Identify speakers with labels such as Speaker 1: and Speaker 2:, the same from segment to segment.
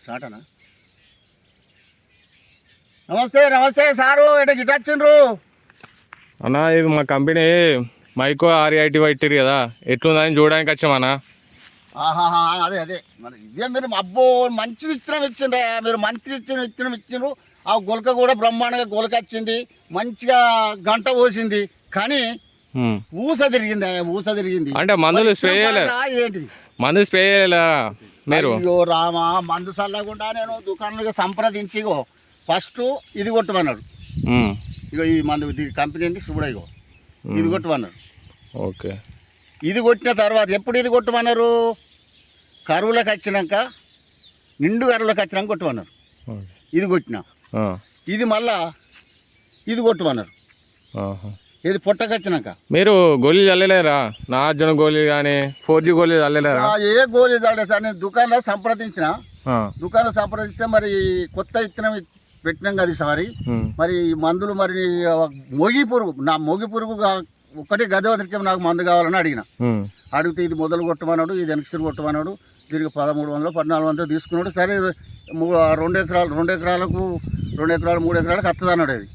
Speaker 1: స్టార్టనా? నమస్తే నమస్తే సారు, ఎట్లా గిట్ వచ్చిండ్రు?
Speaker 2: అన్న ఇది మా కంపెనీ మైకో RIT పెట్టిరు కదా, ఎట్లుందని చూడడానికి వచ్చామన్నా.
Speaker 1: ఆహాహా, అదే అదే మరి ఇదే మీరు అబ్బో మంచి విత్తనం ఇచ్చిండ్రా, మీరు మంచి విత్తనం ఇచ్చిండ్రు. ఆ గొలక కూడా బ్రహ్మాండంగా గొలక వచ్చింది, మంచిగా గంట పోసింది. కానీ ఊస తిరిగింది
Speaker 2: అంటే మందులు స్ప్రే చేయలేదు,
Speaker 1: ఏంటిది
Speaker 2: మందు స్ప్రే చేయలేరా మీరు?
Speaker 1: అయ్యో రామా, మందు చల్లకుండా నేను దుకాణాలుగా సంప్రదించి ఇగో ఫస్ట్ ఇది కొట్టమన్నాడు. ఇగో ఈ మందు కంపెనీ అండి చూడ, ఇగో ఇది కొట్టమన్నాడు.
Speaker 2: ఓకే,
Speaker 1: ఇది కొట్టిన తర్వాత ఎప్పుడు ఇది కొట్టమన్నారు? కరువులకు వచ్చినాక, నిండు కరువులకు వచ్చినాక కొట్టమన్నారు. ఇది కొట్టిన ఇది మళ్ళా ఇది కొట్టమన్నారు. ఇది పుట్టకు వచ్చినాక.
Speaker 2: మీరు గోళీలు చల్లలేరా? నార్జున గోళీలు కానీ 4G గోళీలు చల్లలేరా?
Speaker 1: ఏ గోళీ చల్లలేదు సార్. నేను దుకాణంలో సంప్రదించిన, దుకాణంలో సంప్రదిస్తే మరి కొత్త ఇత్తనం పెట్టినాం కదా ఈసారి. మరి మందులు మరి మొగి పురుగు ఒకటి గది వదిలికే నాకు మందు కావాలని అడిగితే ఇది మొదలు కొట్టమన్నాడు, ఇది ఎనక్సిల్ కొట్టమన్నాడు. దీనికి 1300 1400 తీసుకున్నాడు. సరే 2 ఎకరాలు 3 ఎకరాలకు వస్తుంది అన్నాడు. అది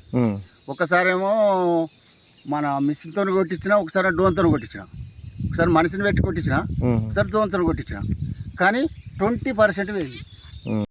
Speaker 1: ఒక్కసారేమో మన మిషన్తో కొట్టించిన, ఒకసారి డ్రోన్తో కొట్టించిన, ఒకసారి మనిషిని పెట్టి కొట్టించిన, ఒకసారి డ్రోన్తో కొట్టించిన. కానీ 20% వేయింది.